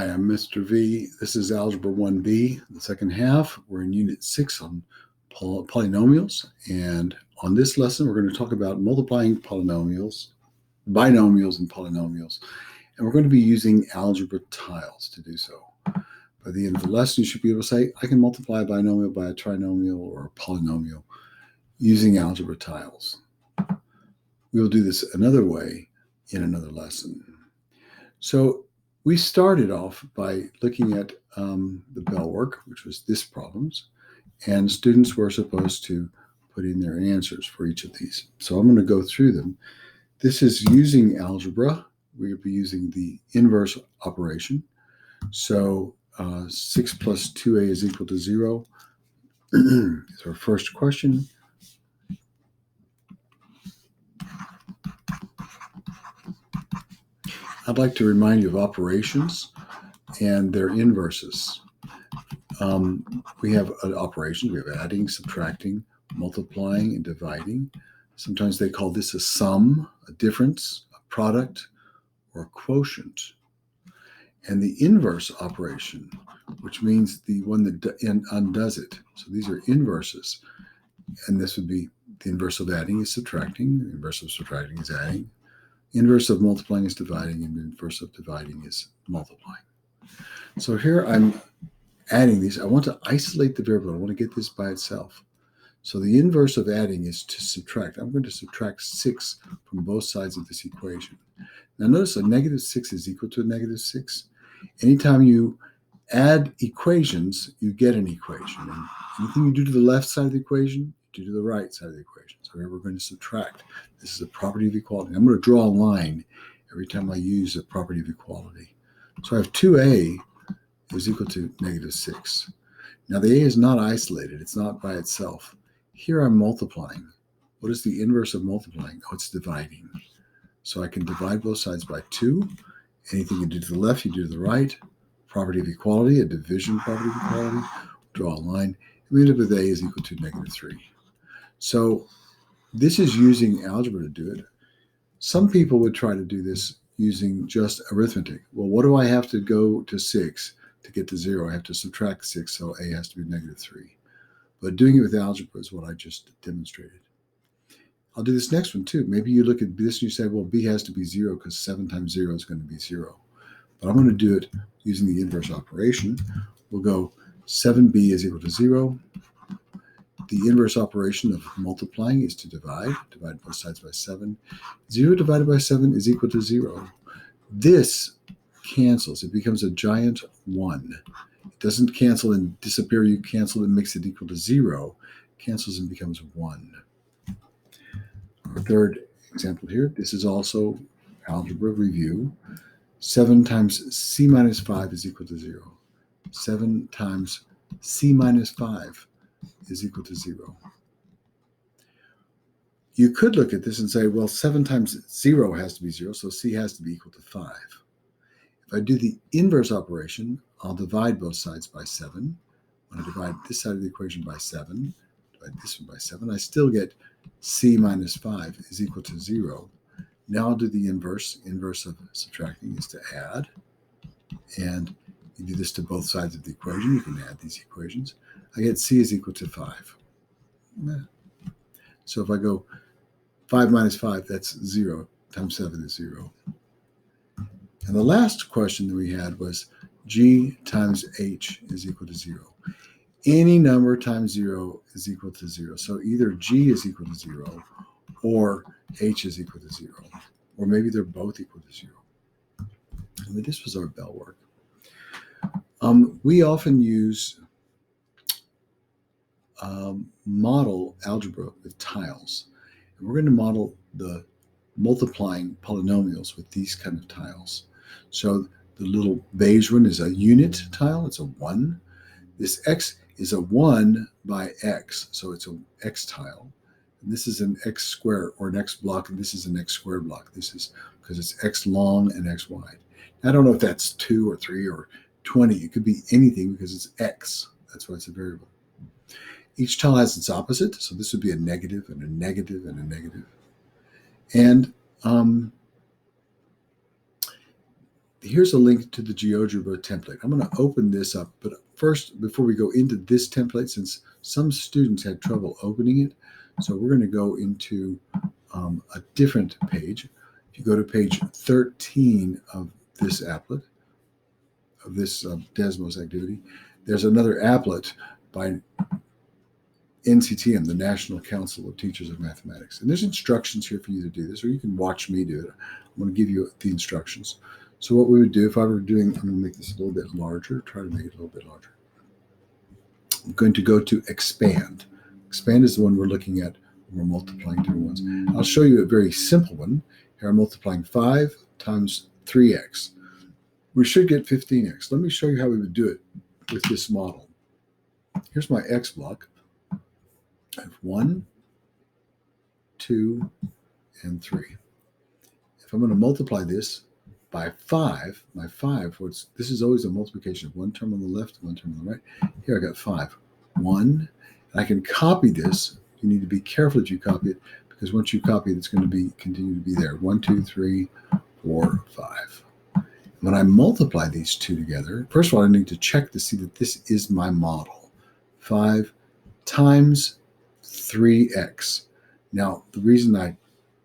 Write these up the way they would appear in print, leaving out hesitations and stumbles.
Hi, I'm Mr. V. This is Algebra 1b, the second half. We're in Unit 6 on polynomials. And on this lesson, we're going to talk about multiplying polynomials, binomials and polynomials. And we're going to be using algebra tiles to do so. By the end of the lesson, you should be able to say, I can multiply a binomial by a trinomial or a polynomial using algebra tiles. We'll do this another way in another lesson. So we started off by looking at the bell work, which was this problems, and students were supposed to put in their answers for each of these. So I'm going to go through them. This is using algebra. We'll be using the inverse operation. So 6 plus 2a is equal to 0 is our first question. I'd like to remind you of operations and their inverses. We have operations. We have adding, subtracting, multiplying, and dividing. Sometimes they call this a sum, a difference, a product, or a quotient. And the inverse operation, which means the one that undoes it. So these are inverses. And this would be the inverse of adding is subtracting. The inverse of subtracting is adding. Inverse of multiplying is dividing, and the inverse of dividing is multiplying. So here I'm adding these. I want to isolate the variable. I want to get this by itself. So the inverse of adding is to subtract. I'm going to subtract 6 from both sides of this equation. Now notice a negative 6 is equal to a negative 6. Anytime you add equations, you get an equation. And anything you do to the left side of the equation, you do to the right side of the equation. So here we're going to subtract. This is a property of equality. I'm going to draw a line every time I use a property of equality. So I have 2a is equal to negative 6. Now the a is not isolated. It's not by itself. Here I'm multiplying. What is the inverse of multiplying? Oh, it's dividing. So I can divide both sides by 2. Anything you do to the left, you do to the right. Property of equality, a division property of equality. Draw a line. And we end up with a is equal to negative 3. So this is using algebra to do it. Some people would try to do this using just arithmetic. Well, what do I have to go to 6 to get to 0? I have to subtract 6, so a has to be negative 3. But doing it with algebra is what I just demonstrated. I'll do this next one too. Maybe you look at this and you say, well, b has to be 0 because 7 times 0 is going to be 0. But I'm going to do it using the inverse operation. We'll go 7b is equal to 0. The inverse operation of multiplying is to divide. Divide both sides by 7. 0 divided by 7 is equal to 0. This cancels. It becomes a giant 1. It doesn't cancel and disappear. You cancel and makes it equal to 0. It cancels and becomes 1. Our third example here, this is also algebra review. 7 times c minus 5 is equal to 0. 7 times c minus 5 is equal to 0. You could look at this and say, well, 7 times 0 has to be 0, so c has to be equal to 5. If I do the inverse operation, I'll divide both sides by 7. When I divide this side of the equation by 7, divide this one by 7, I still get c minus 5 is equal to 0. Now I'll do the inverse. Inverse of subtracting is to add. And you do this to both sides of the equation. You can add these equations. I get c is equal to 5. So if I go 5 minus 5, that's 0 times 7 is 0. And the last question that we had was g times h is equal to 0. Any number times 0 is equal to 0. So either g is equal to 0 or h is equal to 0. Or maybe they're both equal to 0. And this was our bell work. We often use model algebra with tiles. And we're going to model the multiplying polynomials with these kind of tiles. So the little beige one is a unit tile. It's a 1. This x is a 1 by x, so it's an x tile. And this is an x square or an x block, and this is an x square block. This is because it's x long and x wide. Now, I don't know if that's 2 or 3 or 20. It could be anything because it's x. That's why it's a variable. Each tile has its opposite, so this would be a negative and a negative and a negative. And here's a link to the GeoGebra template. I'm going to open this up, but first, before we go into this template, since some students had trouble opening it, so we're going to go into a different page. If you go to page 13 of this applet, of this Desmos activity, there's another applet by NCTM, the National Council of Teachers of Mathematics. And there's instructions here for you to do this, or you can watch me do it. I'm going to give you the instructions. So what we would do if I were doing, I'm going to make this a little bit larger, try to make it a little bit larger. I'm going to go to expand. Expand is the one we're looking at when we're multiplying different ones. I'll show you a very simple one. Here I'm multiplying 5 times 3x. We should get 15x. Let me show you how we would do it with this model. Here's my x block. I have 1, 2, and 3. If I'm going to multiply this by 5, my 5, this is always a multiplication of one term on the left, one term on the right. Here I got 5. 1, and I can copy this. You need to be careful that you copy it, because once you copy it, it's going to continue to be there. 1, 2, 3, 4, 5. When I multiply these two together, first of all, I need to check to see that this is my model. 5 times 3x. Now, the reason I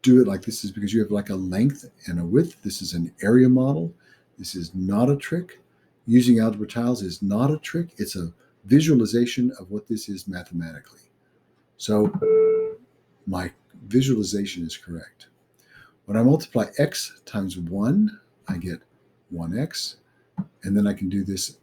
do it like this is because you have like a length and a width. This is an area model. This is not a trick. Using algebra tiles is not a trick. It's a visualization of what this is mathematically. So my visualization is correct. When I multiply x times 1, I get 1x. And then I can do this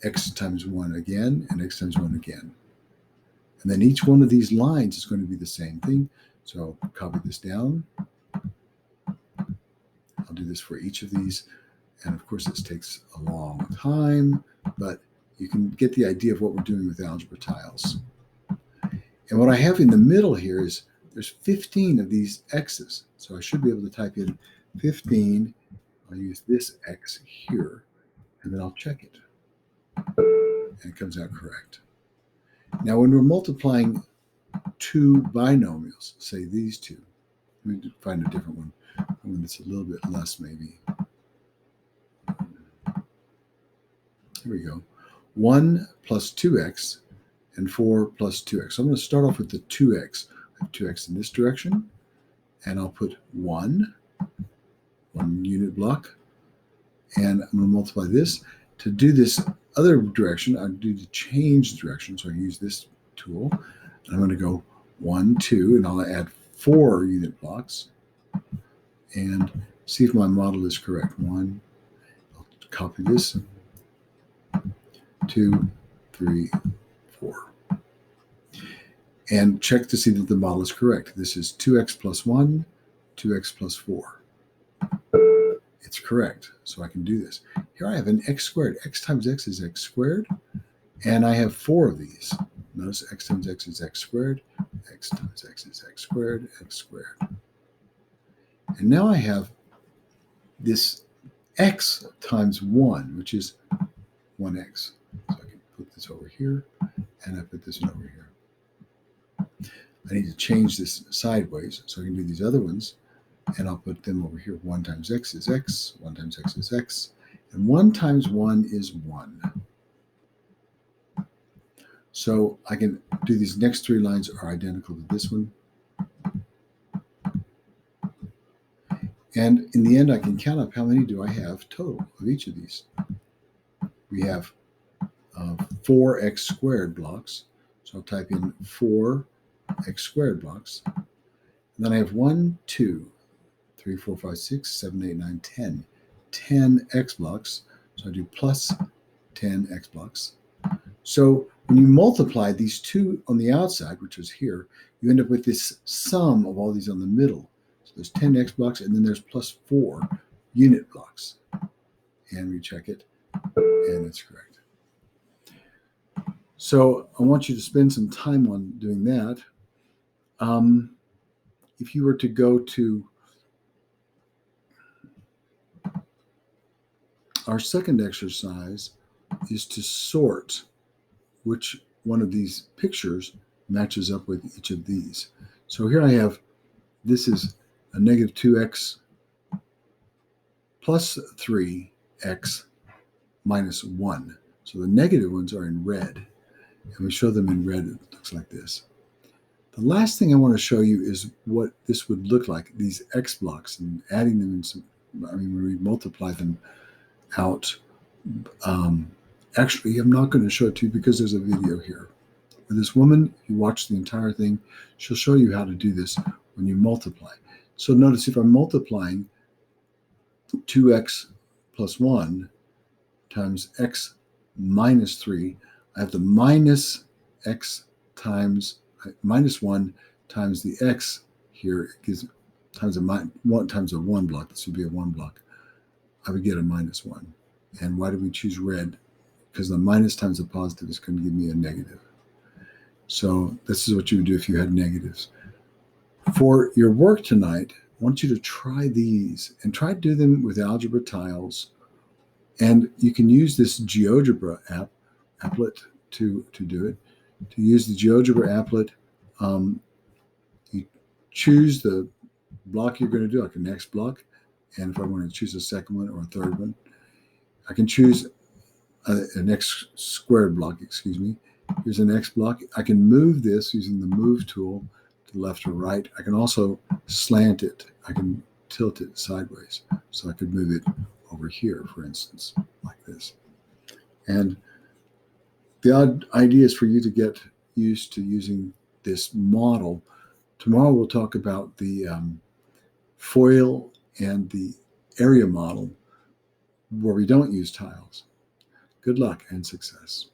x times 1 again and x times 1 again. And then each one of these lines is going to be the same thing. So I'll copy this down. I'll do this for each of these. And of course, this takes a long time, but you can get the idea of what we're doing with algebra tiles. And what I have in the middle here is there's 15 of these x's. So I should be able to type in 15. I'll use this x here, and then I'll check it. And it comes out correct. Now, when we're multiplying two binomials, say these two, let me find a different one that's a little bit less maybe. Here we go. 1 plus 2x and 4 plus 2x. So I'm going to start off with the 2x. I have 2x in this direction, and I'll put 1 unit block, and I'm going to multiply this. To do this other direction, I do the change direction, so I use this tool. And I'm going to go 1, 2, and I'll add 4 unit blocks and see if my model is correct. 1, I'll copy this, 2, 3, 4. And check to see that the model is correct. This is 2x plus 1, 2x plus 4. It's correct, so I can do this. Here I have an x squared. X times x is x squared, and I have 4 of these. Notice x times x is x squared, x times x is x squared, x squared. And now I have this x times 1, which is 1x. So I can put this over here, and I put this one over here. I need to change this sideways, so I can do these other ones, and I'll put them over here. 1 times x is x, 1 times x is x, and 1 times 1 is 1. So I can do these next 3 lines are identical to this one. And in the end, I can count up how many do I have total of each of these. We have 4x squared blocks. So I'll type in 4x squared blocks. And then I have 1, 2, 3, 4, 5, 6, 7, 8, 9, 10. 10 x blocks. So I do plus 10 x blocks. So when you multiply these two on the outside, which is here, you end up with this sum of all these on the middle. So there's 10 x blocks, and then there's plus 4 unit blocks. And we check it, and it's correct. So I want you to spend some time on doing that. If you were to go to our second exercise is to sort which one of these pictures matches up with each of these. So here I have, this is a negative 2x plus 3x minus 1. So the negative ones are in red. And we show them in red. It looks like this. The last thing I want to show you is what this would look like, these x blocks, and adding them in some, when we multiply them out. Actually, I'm not going to show it to you because there's a video here. For this woman, you watch the entire thing, she'll show you how to do this when you multiply. So notice if I'm multiplying 2x plus 1 times x minus 3, I have the minus x times minus 1 times the x here. It gives times a 1 block. This would be a 1 block. I would get a minus 1. And why do we choose red? Because the minus times a positive is going to give me a negative. So this is what you would do if you had negatives. For your work tonight, I want you to try these and try to do them with algebra tiles. And you can use this GeoGebra applet to do it. To use the GeoGebra applet, you choose the block you're going to do, like a next block. And if I want to choose a second one or a third one, I can choose a next squared block, excuse me. Here's a next block. I can move this using the move tool to left or right. I can also slant it. I can tilt it sideways. So I could move it over here, for instance, like this. And the idea is for you to get used to using this model. Tomorrow we'll talk about the foil and the area model where we don't use tiles. Good luck and success.